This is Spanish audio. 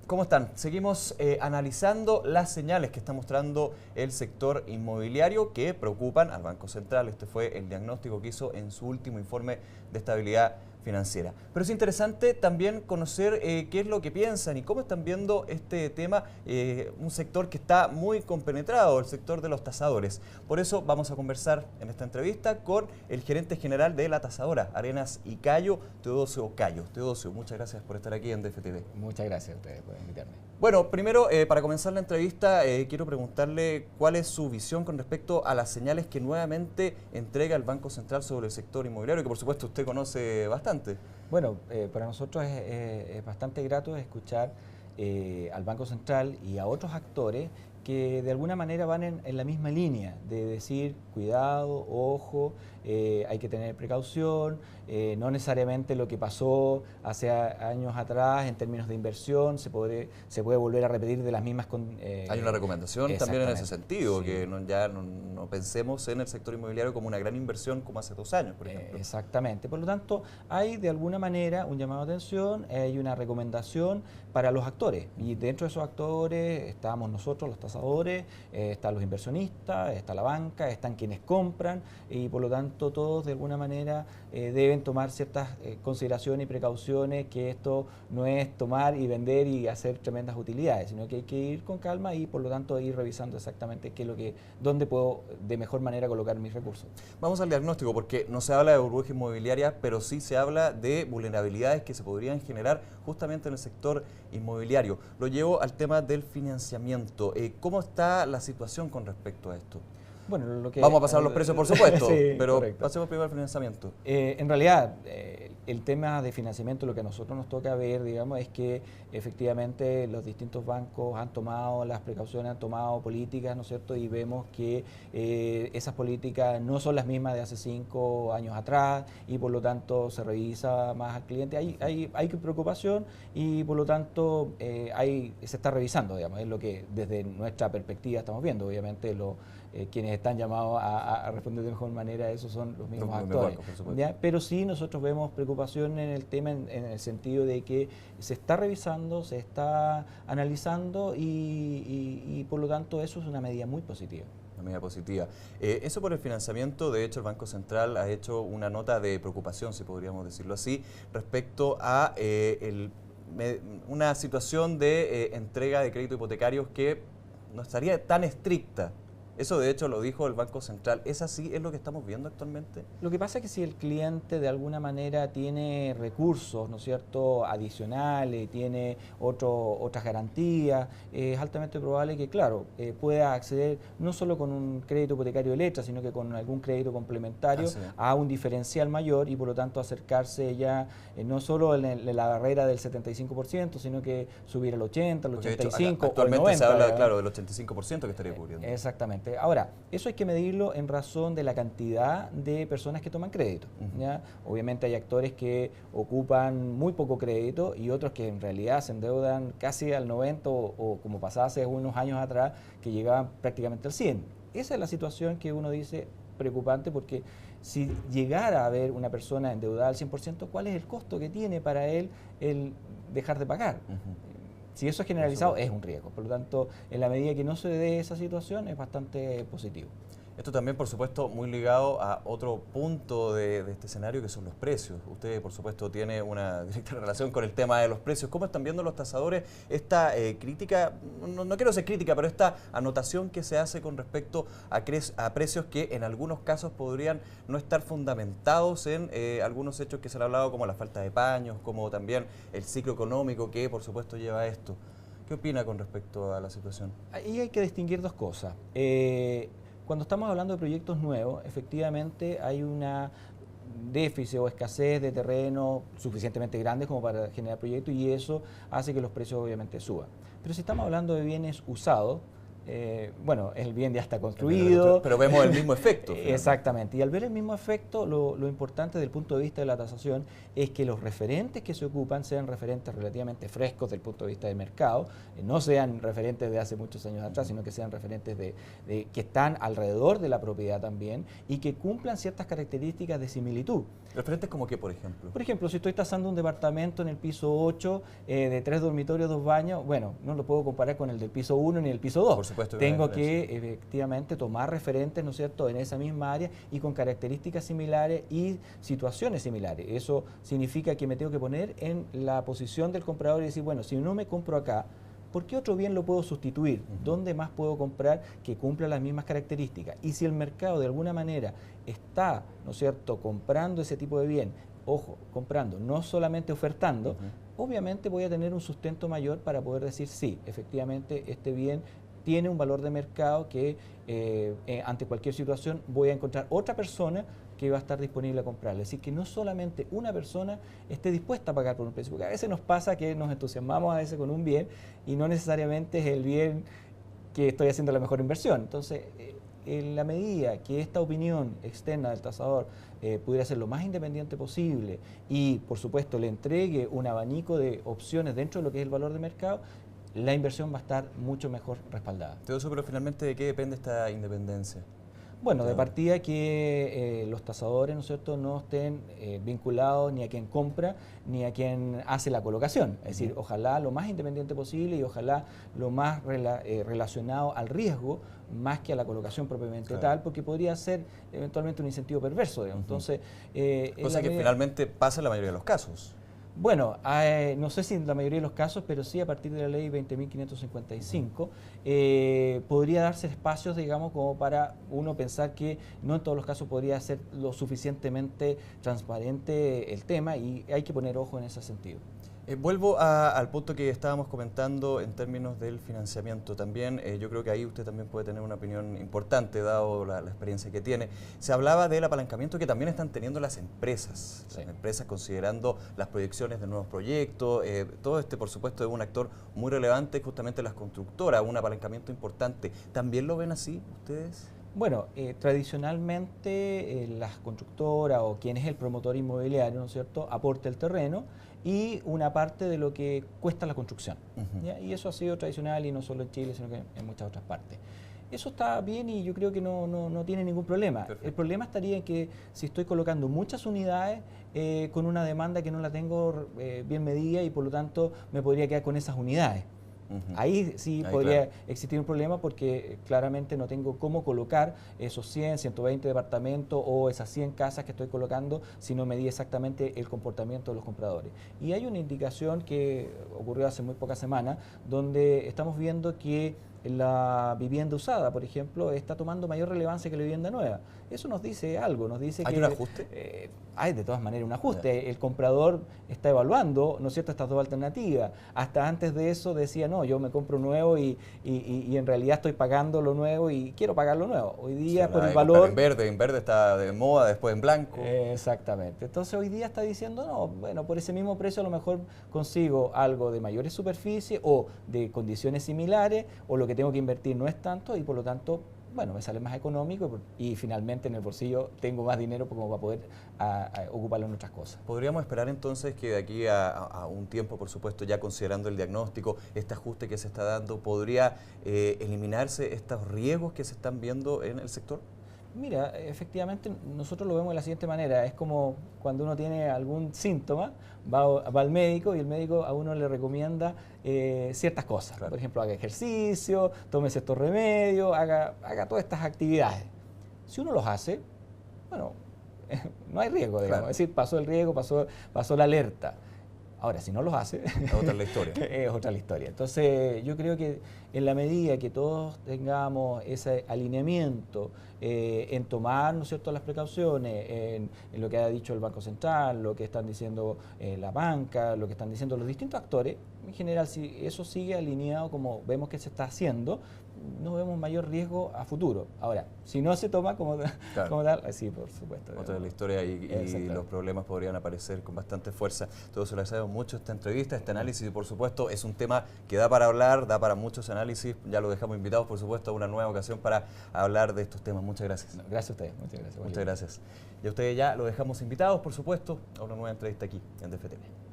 ¿Cómo están? Seguimos analizando las señales que está mostrando el sector inmobiliario que preocupan al Banco Central. Este fue el diagnóstico que hizo en su último informe de estabilidad financiera. Pero es interesante también conocer qué es lo que piensan y cómo están viendo este tema, un sector que está muy compenetrado, el sector de los tasadores. Por eso vamos a conversar en esta entrevista con el gerente general de la tasadora, Arenas y Cayo, Teodosio Cayo. Teodosio, muchas gracias por estar aquí en DFTV. Muchas gracias a ustedes por invitarme. Bueno, primero, para comenzar la entrevista, quiero preguntarle cuál es su visión con respecto a las señales que nuevamente entrega el Banco Central sobre el sector inmobiliario, que por supuesto usted conoce bastante. Bueno, para nosotros es bastante grato escuchar al Banco Central y a otros actores que de alguna manera van en la misma línea de decir cuidado, ojo, hay que tener precaución, no necesariamente lo que pasó hace años atrás en términos de inversión se puede volver a repetir de las mismas hay una recomendación también en ese sentido, sí, que no pensemos en el sector inmobiliario como una gran inversión como hace 2 años, por ejemplo. Exactamente, por lo tanto hay de alguna manera un llamado de atención, hay una recomendación para los actores y dentro de esos actores estamos nosotros, los tasadores, están los inversionistas, está la banca, están quienes compran y por lo tanto todos de alguna manera deben tomar ciertas consideraciones y precauciones, que esto no es tomar y vender y hacer tremendas utilidades, sino que hay que ir con calma y por lo tanto ir revisando exactamente qué es lo dónde puedo de mejor manera colocar mis recursos. Vamos al diagnóstico, porque no se habla de burbuja inmobiliaria, pero sí se habla de vulnerabilidades que se podrían generar justamente en el sector inmobiliario. Lo llevo al tema del financiamiento. ¿Cómo está la situación con respecto a esto? Bueno, vamos a pasar a los precios, por supuesto, sí, pero correcto. Pasemos primero al financiamiento. En realidad, el tema de financiamiento, lo que a nosotros nos toca ver, digamos, es que efectivamente los distintos bancos han tomado las precauciones, han tomado políticas, ¿no es cierto? Y vemos que esas políticas no son las mismas de hace 5 años atrás y por lo tanto se revisa más al cliente. Hay preocupación y por lo tanto se está revisando, digamos, es lo que desde nuestra perspectiva estamos viendo. Obviamente quienes están llamados a responder de mejor manera, esos son los mismos actores. ¿Ya? Pero sí nosotros vemos preocupación en el tema en el sentido de que se está revisando, se está analizando y por lo tanto eso es una medida muy positiva. Una medida positiva. Eso por el financiamiento, de hecho el Banco Central ha hecho una nota de preocupación, si podríamos decirlo así, respecto a una situación de entrega de créditos hipotecarios que no estaría tan estricta. Eso de hecho lo dijo el Banco Central. ¿Es así? ¿Es lo que estamos viendo actualmente? Lo que pasa es que si el cliente de alguna manera tiene recursos, ¿no es cierto?, adicionales, tiene otras garantías, es altamente probable que, claro, pueda acceder no solo con un crédito hipotecario de letra, sino que con algún crédito complementario a un diferencial mayor y por lo tanto acercarse ya no solo en la barrera del 75%, sino que subir al 80, al 85 actualmente o al 90. Se habla, claro, del 85% que estaría cubriendo. Exactamente. Ahora, eso hay que medirlo en razón de la cantidad de personas que toman crédito. ¿Ya? Obviamente hay actores que ocupan muy poco crédito y otros que en realidad se endeudan casi al 90 o como pasaba hace unos años atrás, que llegaban prácticamente al 100. Esa es la situación que uno dice preocupante porque si llegara a haber una persona endeudada al 100%, ¿cuál es el costo que tiene para él el dejar de pagar? Si eso es generalizado, es un riesgo. Por lo tanto, en la medida que no se dé esa situación, es bastante positivo. Esto también, por supuesto, muy ligado a otro punto de este escenario, que son los precios. Usted, por supuesto, tiene una directa relación con el tema de los precios. ¿Cómo están viendo los tasadores esta crítica, no quiero ser crítica, pero esta anotación que se hace con respecto a precios que en algunos casos podrían no estar fundamentados en algunos hechos que se han hablado, como la falta de paños, como también el ciclo económico que, por supuesto, lleva a esto? ¿Qué opina con respecto a la situación? Ahí hay que distinguir dos cosas. Cuando estamos hablando de proyectos nuevos, efectivamente hay una déficit o escasez de terreno suficientemente grandes como para generar proyectos y eso hace que los precios obviamente suban. Pero si estamos hablando de bienes usados, bueno, el bien ya está construido. Pero vemos el mismo efecto. Exactamente. Y al ver el mismo efecto, lo importante desde el punto de vista de la tasación es que los referentes que se ocupan sean referentes relativamente frescos desde el punto de vista del mercado, no sean referentes de hace muchos años atrás, sino que sean referentes que están alrededor de la propiedad también y que cumplan ciertas características de similitud. ¿Referentes como qué, por ejemplo? Por ejemplo, si estoy tasando un departamento en el piso 8 de 3 dormitorios, 2 baños, bueno, no lo puedo comparar con el del piso 1 ni el piso 2. Por supuesto. Tengo que efectivamente tomar referentes, ¿no es cierto?, en esa misma área y con características similares y situaciones similares. Eso significa que me tengo que poner en la posición del comprador y decir, bueno, si no me compro acá, ¿por qué otro bien lo puedo sustituir? ¿Dónde más puedo comprar que cumpla las mismas características? Y si el mercado de alguna manera está, ¿no es cierto?, comprando ese tipo de bien, ojo, comprando, no solamente ofertando, obviamente voy a tener un sustento mayor para poder decir, sí, efectivamente este bien tiene un valor de mercado que ante cualquier situación voy a encontrar otra persona que va a estar disponible a comprarle. Es decir, que no solamente una persona esté dispuesta a pagar por un precio, porque a veces nos pasa que nos entusiasmamos a veces con un bien y no necesariamente es el bien que estoy haciendo la mejor inversión. Entonces, en la medida que esta opinión externa del tasador pudiera ser lo más independiente posible y, por supuesto, le entregue un abanico de opciones dentro de lo que es el valor de mercado, la inversión va a estar mucho mejor respaldada. Todo eso, pero finalmente, ¿de qué depende esta independencia? Bueno, de partida que los tasadores, ¿no es cierto?, no estén vinculados ni a quien compra ni a quien hace la colocación. Es decir, ojalá lo más independiente posible y ojalá lo más relacionado al riesgo más que a la colocación propiamente tal, porque podría ser eventualmente un incentivo perverso, digamos. Entonces, cosa que finalmente pasa en la mayoría de los casos. Bueno, no sé si en la mayoría de los casos, pero sí a partir de la ley 20.555 podría darse espacios, digamos, como para uno pensar que no en todos los casos podría ser lo suficientemente transparente el tema y hay que poner ojo en ese sentido. Vuelvo al punto que estábamos comentando en términos del financiamiento. También yo creo que ahí usted también puede tener una opinión importante, dado la experiencia que tiene. Se hablaba del apalancamiento que también están teniendo las empresas. Sí. Las empresas considerando las proyecciones de nuevos proyectos. Todo por supuesto, es un actor muy relevante, justamente las constructoras, un apalancamiento importante. ¿También lo ven así ustedes? Bueno, tradicionalmente las constructoras o quien es el promotor inmobiliario, ¿no es cierto?, aporta el terreno y una parte de lo que cuesta la construcción. ¿Ya? Y eso ha sido tradicional y no solo en Chile, sino que en muchas otras partes. Eso está bien y yo creo que no tiene ningún problema. Perfecto. El problema estaría en que si estoy colocando muchas unidades con una demanda que no la tengo bien medida y por lo tanto me podría quedar con esas unidades. Ahí sí podría existir un problema porque claramente no tengo cómo colocar esos 100, 120 departamentos o esas 100 casas que estoy colocando si no medí exactamente el comportamiento de los compradores. Y hay una indicación que ocurrió hace muy pocas semanas donde estamos viendo que la vivienda usada, por ejemplo, está tomando mayor relevancia que la vivienda nueva. Eso nos dice algo, nos dice que... ¿Hay un ajuste? Hay de todas maneras un ajuste. El comprador está evaluando, ¿no es cierto?, estas dos alternativas. Hasta antes de eso decía, no, yo me compro nuevo y en realidad estoy pagando lo nuevo y quiero pagar lo nuevo. Hoy día por el valor... En verde está de moda, después en blanco. Exactamente. Entonces hoy día está diciendo, no, bueno, por ese mismo precio a lo mejor consigo algo de mayores superficies o de condiciones similares o lo que tengo que invertir no es tanto y por lo tanto, bueno, me sale más económico y finalmente en el bolsillo tengo más dinero como para poder ocuparlo en otras cosas. ¿Podríamos esperar entonces que de aquí a un tiempo, por supuesto, ya considerando el diagnóstico, este ajuste que se está dando, podría eliminarse estos riesgos que se están viendo en el sector? Mira, efectivamente nosotros lo vemos de la siguiente manera, es como cuando uno tiene algún síntoma, va al médico y el médico a uno le recomienda ciertas cosas, por ejemplo, haga ejercicio, tómese estos remedios, haga todas estas actividades. Si uno los hace, bueno, no hay riesgo, digamos, es decir, pasó el riesgo, pasó la alerta. Ahora, si no los hace, es otra la historia. Es otra la historia. Entonces, yo creo que en la medida que todos tengamos ese alineamiento en tomar, ¿no es cierto?, las precauciones, en lo que ha dicho el Banco Central, lo que están diciendo la banca, lo que están diciendo los distintos actores, en general, si eso sigue alineado como vemos que se está haciendo, no vemos mayor riesgo a futuro. Ahora, si no se toma como tal, sí, por supuesto. Otra de la historia y los problemas podrían aparecer con bastante fuerza. Todo eso le agradecemos mucho esta entrevista, este análisis y por supuesto es un tema que da para hablar, da para muchos análisis. análisis. Ya lo dejamos invitados, por supuesto, a una nueva ocasión para hablar de estos temas. Muchas gracias. No, gracias a ustedes, muchas gracias. Muchas gracias. Y a ustedes ya lo dejamos invitados, por supuesto, a una nueva entrevista aquí en DFTV.